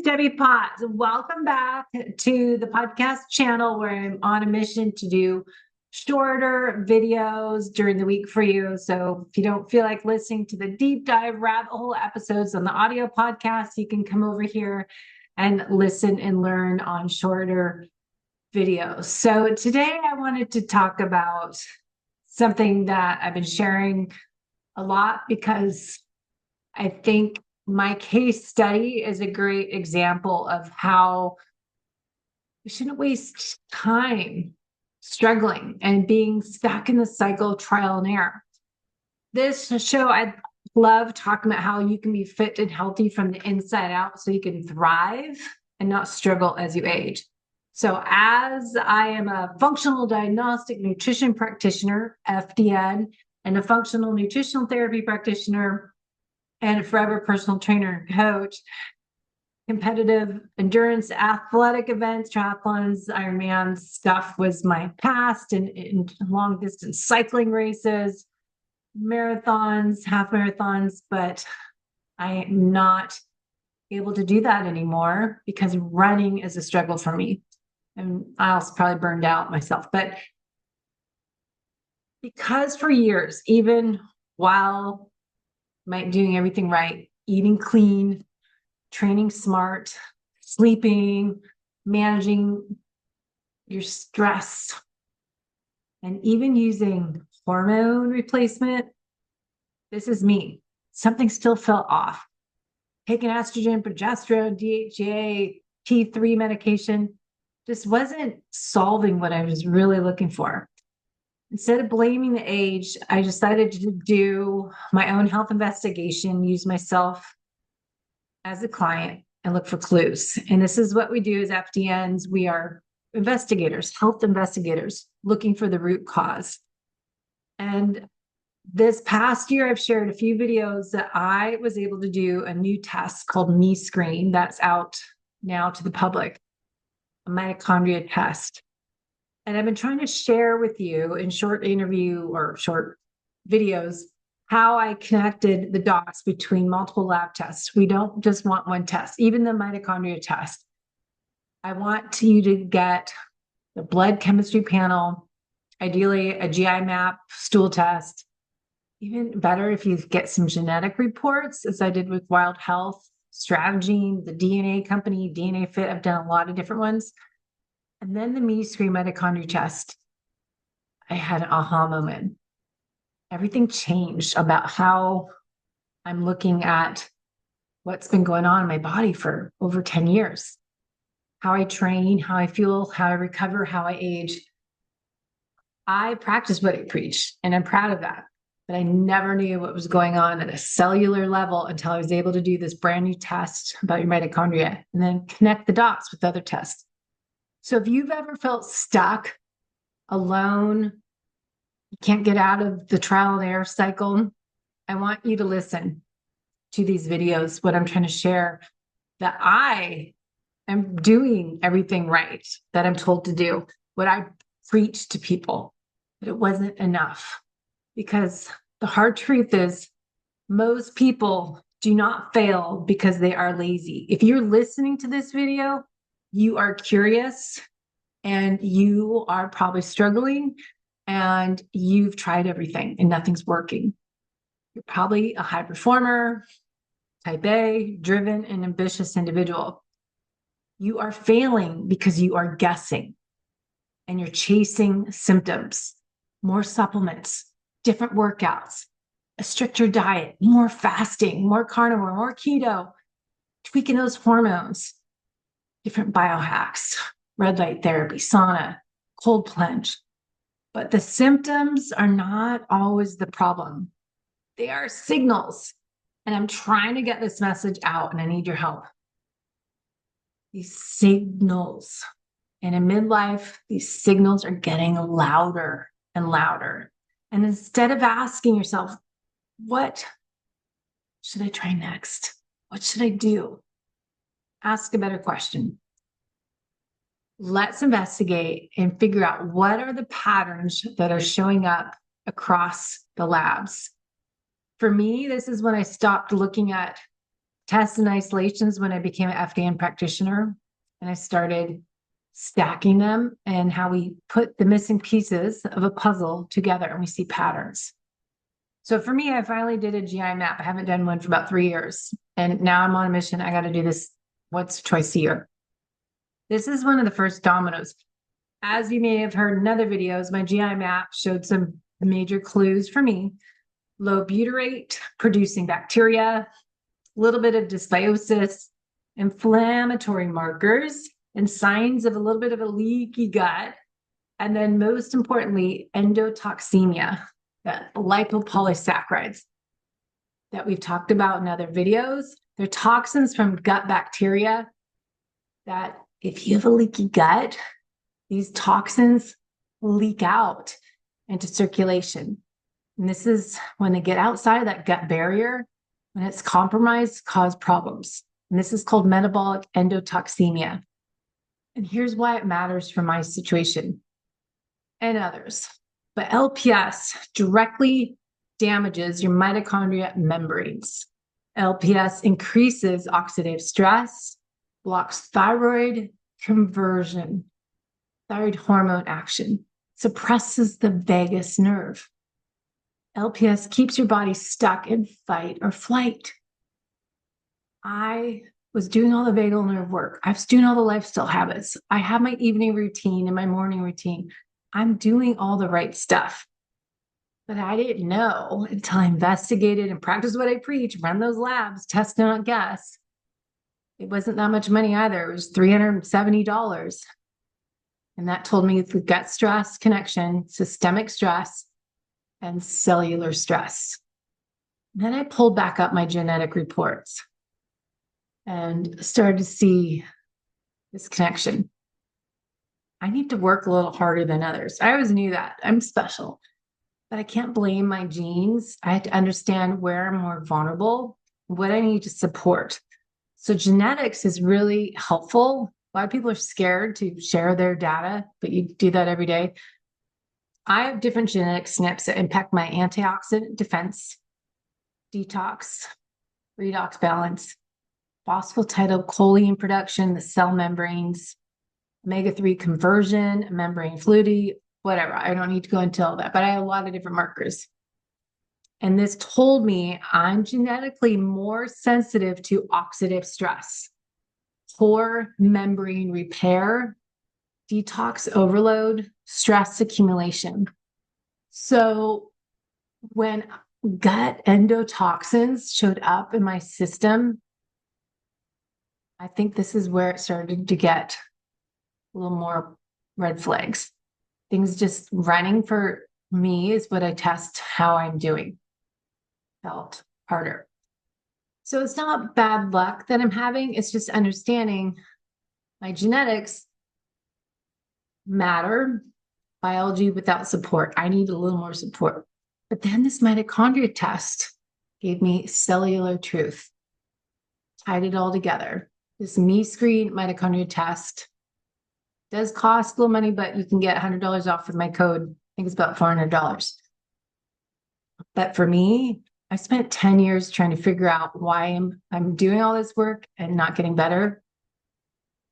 is Debbie Potts. Welcome back to the podcast channel where I'm on a mission to do shorter videos during the week for you. So if you don't feel like listening to the deep dive rabbit hole episodes on the audio podcast, you can come over here and listen and learn on shorter videos. So today I wanted to talk about something that I've been sharing a lot because I think my case study is a great example of how we shouldn't waste time struggling and being stuck in the cycle of trial and error. This show, I love talking about how you can be fit and healthy from the inside out so you can thrive and not struggle as you age. So as I am a functional diagnostic nutrition practitioner, FDN, and a functional nutritional therapy practitioner, and a forever personal trainer and coach, competitive endurance, athletic events, triathlons, Ironman stuff was my past, and long distance cycling races, marathons, half marathons, but I am not able to do that anymore because running is a struggle for me. And I also probably burned out myself, but because for years, even while doing everything right, eating clean, training smart, sleeping, managing your stress, and even using hormone replacement. This is me. Something still felt off. Taking estrogen, progesterone, DHEA, T3 medication just wasn't solving what I was really looking for. Instead of blaming the age, I decided to do my own health investigation, use myself as a client and look for clues. And this is what we do as FDNs. We are investigators, health investigators, looking for the root cause. And this past year, I've shared a few videos that I was able to do a new test called mescreen that's out now to the public, a mitochondria test. And I've been trying to share with you in short interview or short videos how I connected the dots between multiple lab tests. We don't just want one test, even the mitochondria test. I want you to get the blood chemistry panel, ideally a GI map, stool test. Even better if you get some genetic reports, as I did with Wild Health, Strategy, the DNA company, DNA Fit. I've done a lot of different ones. And then the mescreen mitochondria test, I had an aha moment. Everything changed about how I'm looking at what's been going on in my body for over 10 years. How I train, how I fuel, how I recover, how I age. I practice what I preach, and I'm proud of that. But I never knew what was going on at a cellular level until I was able to do this brand new test about your mitochondria and then connect the dots with other tests. So if you've ever felt stuck, alone, you can't get out of the trial and error cycle, I want you to listen to these videos, what I'm trying to share, that I am doing everything right that I'm told to do, what I preach to people, but it wasn't enough. Because the hard truth is most people do not fail because they are lazy. If you're listening to this video, you are curious and you are probably struggling and you've tried everything and nothing's working. You're probably a high performer, type A, driven and ambitious individual. You are failing because you are guessing and you're chasing symptoms, more supplements, different workouts, a stricter diet, more fasting, more carnivore, more keto, tweaking those hormones, different biohacks, red light therapy, sauna, cold plunge. But the symptoms are not always the problem. They are signals. And I'm trying to get this message out and I need your help. These signals. And in midlife, these signals are getting louder and louder. And instead of asking yourself, what should I try next? What should I do? Ask a better question. Let's investigate and figure out what are the patterns that are showing up across the labs. For me, this is when I stopped looking at tests and isolations when I became an FDN practitioner, and I started stacking them and how we put the missing pieces of a puzzle together and we see patterns. So for me, I finally did a GI map. I haven't done one for about 3 years. And now I'm on a mission. I got to do this once, twice a year. This is one of the first dominoes. As you may have heard in other videos, my GI map showed some major clues for me. Low butyrate, producing bacteria, a little bit of dysbiosis, inflammatory markers, and signs of a little bit of a leaky gut. And then most importantly, endotoxemia, the lipopolysaccharides that we've talked about in other videos. They're toxins from gut bacteria that if you have a leaky gut, these toxins leak out into circulation. And this is when they get outside of that gut barrier, when it's compromised, cause problems. And this is called metabolic endotoxemia. And here's why it matters for my situation and others. But LPS directly damages your mitochondria membranes. LPS increases oxidative stress, blocks thyroid conversion, thyroid hormone action, suppresses the vagus nerve. LPS keeps your body stuck in fight or flight. I was doing all the vagal nerve work. I was doing all the lifestyle habits. I have my evening routine and my morning routine. I'm doing all the right stuff. But I didn't know until I investigated and practiced what I preach, run those labs, test and not guess. It wasn't that much money either. It was $370. And that told me the gut stress connection, systemic stress, and cellular stress. And then I pulled back up my genetic reports and started to see this connection. I need to work a little harder than others. I always knew that. I'm special, but I can't blame my genes. I have to understand where I'm more vulnerable, what I need to support. So genetics is really helpful. A lot of people are scared to share their data, but you do that every day. I have different genetic SNPs that impact my antioxidant defense, detox, redox balance, phosphatidylcholine production, the cell membranes, omega-3 conversion, membrane fluidity, whatever. I don't need to go into all that, but I have a lot of different markers. And this told me I'm genetically more sensitive to oxidative stress, poor membrane repair, detox overload, stress accumulation. So when gut endotoxins showed up in my system, I think this is where it started to get a little more red flags. Things just running for me is what I test how I'm doing. Felt harder. So it's not bad luck that I'm having. It's just understanding my genetics matter. Biology without support. I need a little more support. But then this mitochondria test gave me cellular truth. Tied it all together. This mescreen mitochondria test does cost a little money, but you can get $100 off with my code. I think it's about $400. But for me, I spent 10 years trying to figure out why I'm doing all this work and not getting better.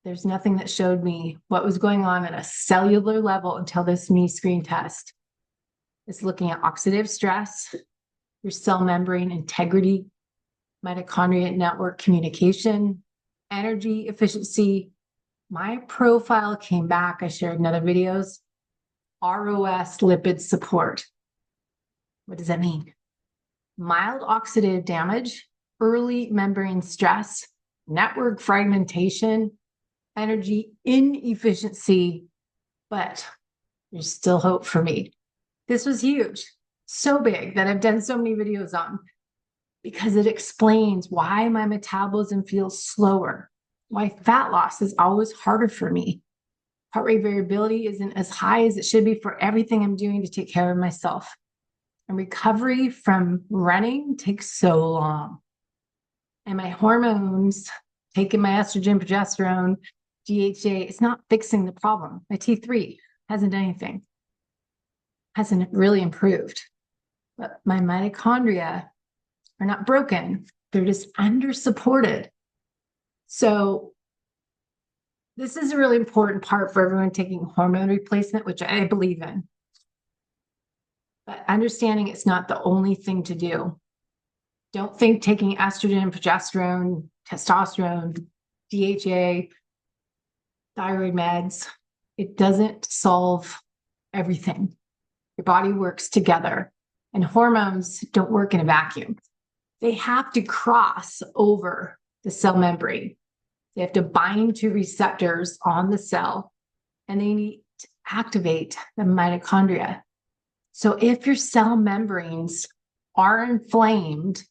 There's nothing that showed me what was going on at a cellular level until this mescreen test. It's looking at oxidative stress, your cell membrane integrity, mitochondria network communication, energy efficiency. My profile came back. I shared in other videos. ROS lipid support. What does that mean? Mild oxidative damage, early membrane stress, network fragmentation, energy inefficiency, but there's still hope for me. This was huge, so big that I've done so many videos on because it explains why my metabolism feels slower, why fat loss is always harder for me. Heart rate variability isn't as high as it should be for everything I'm doing to take care of myself. And recovery from running takes so long. And my hormones, taking my estrogen, progesterone, DHA, it's not fixing the problem. My T3 hasn't done anything, hasn't really improved. But my mitochondria are not broken. They're just under supported. So this is a really important part for everyone taking hormone replacement, which I believe in. But understanding it's not the only thing to do. Don't think taking estrogen, progesterone, testosterone, DHA, thyroid meds, it doesn't solve everything. Your body works together, and hormones don't work in a vacuum. They have to cross over the cell membrane. They have to bind to receptors on the cell, and they need to activate the mitochondria. So if your cell membranes are inflamed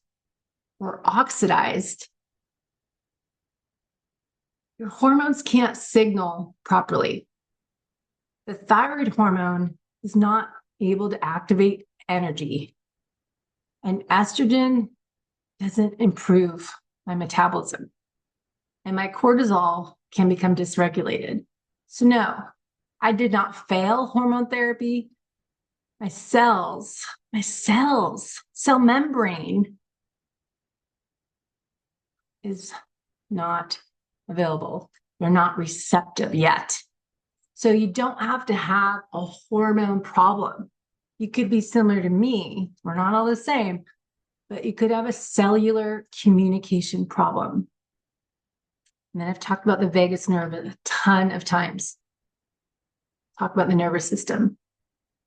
or oxidized, your hormones can't signal properly. The thyroid hormone is not able to activate energy, and estrogen doesn't improve my metabolism, and my cortisol can become dysregulated. So no, I did not fail hormone therapy. My cell membrane is not available. They're not receptive yet. So you don't have to have a hormone problem. You could be similar to me. We're not all the same, but you could have a cellular communication problem. And then I've talked about the vagus nerve a ton of times. Talk about the nervous system.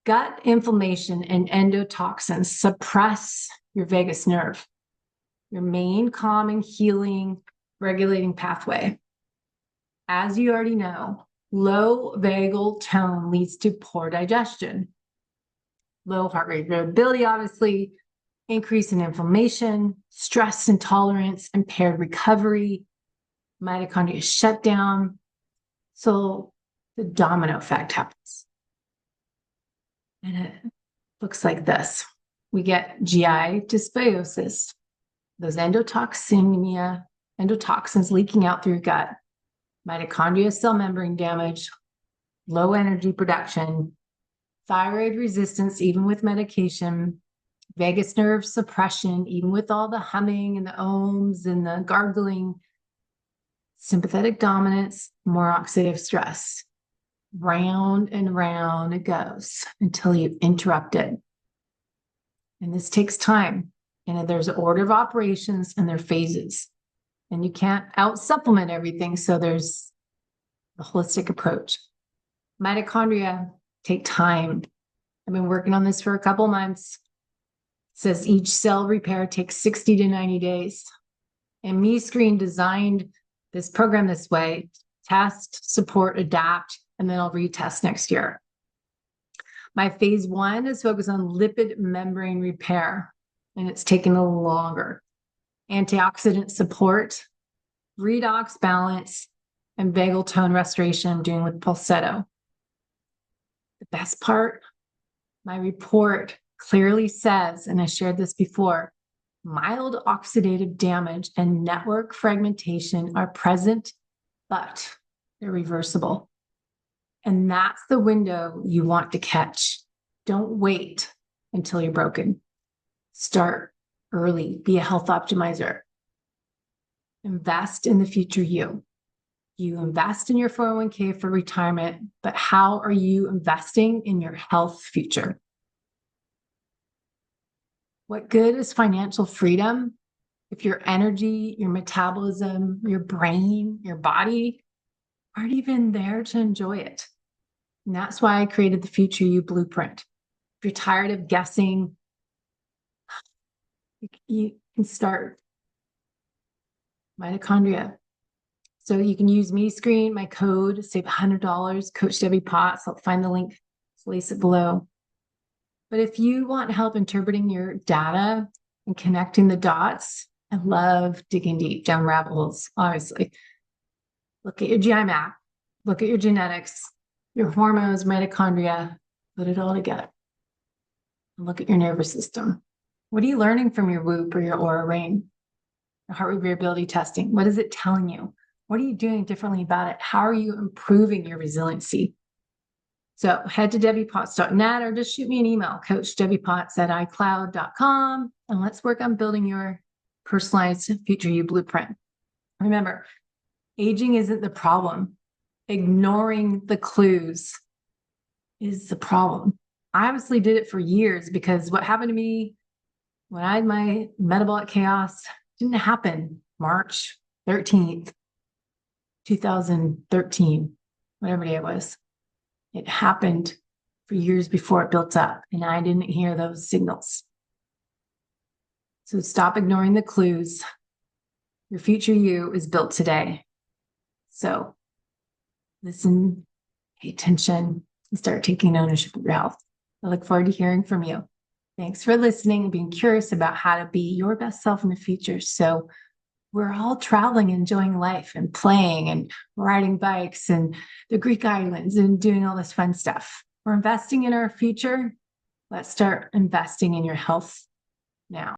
Gut inflammation and endotoxins suppress your vagus nerve, your main calming, healing, regulating pathway. As you already know, low vagal tone leads to poor digestion, low heart rate variability, obviously, increase in inflammation, stress intolerance, impaired recovery, mitochondria shutdown. So the domino effect happens. And it looks like this. We get GI dysbiosis, those endotoxins leaking out through your gut, mitochondria cell membrane damage, low energy production, thyroid resistance, even with medication, vagus nerve suppression, even with all the humming and the ohms and the gargling, sympathetic dominance, more oxidative stress. Round and round it goes until you interrupt it. And this takes time. And there's an order of operations and their phases. And you can't out supplement everything. So there's a holistic approach. Mitochondria take time. I've been working on this for a couple months. It says each cell repair takes 60 to 90 days. And mescreen designed this program this way: test, support, adapt, and then I'll retest next year. My phase 1 is focused on lipid membrane repair, and it's taken a little longer. Antioxidant support, redox balance, and vagal tone restoration I'm doing with Pulsetto. The best part, my report clearly says, and I shared this before, mild oxidative damage and network fragmentation are present, but they're reversible. And that's the window you want to catch. Don't wait until you're broken. Start early. Be a health optimizer. Invest in the future you. You invest in your 401k for retirement, but how are you investing in your health future? What good is financial freedom if your energy, your metabolism, your brain, your body aren't even there to enjoy it? And that's why I created the Future You Blueprint. If you're tired of guessing, you can start mitochondria. So you can use mescreen, my code, save $100, Coach Debbie Potts. I'll find the link, place it below. But if you want help interpreting your data and connecting the dots, I love digging deep down rabbit holes, obviously. Look at your GI map, look at your genetics, your hormones, mitochondria, put it all together. And look at your nervous system. What are you learning from your WHOOP or your Aura Ring? Your heart rate variability testing. What is it telling you? What are you doing differently about it? How are you improving your resiliency? So head to debbiepotts.net or just shoot me an email, coachdebbiepotts@icloud.com, and let's work on building your personalized future you blueprint. Remember, aging isn't the problem. Ignoring the clues is the problem. I obviously did it for years because what happened to me when I had my metabolic chaos didn't happen March 13th, 2013, whatever day it was. It happened for years before it built up, and I didn't hear those signals. So stop ignoring the clues. Your future you is built today. So listen, pay attention, and start taking ownership of your health. I look forward to hearing from you. Thanks for listening and being curious about how to be your best self in the future. So we're all traveling, enjoying life and playing and riding bikes and the Greek islands and doing all this fun stuff. We're investing in our future. Let's start investing in your health now.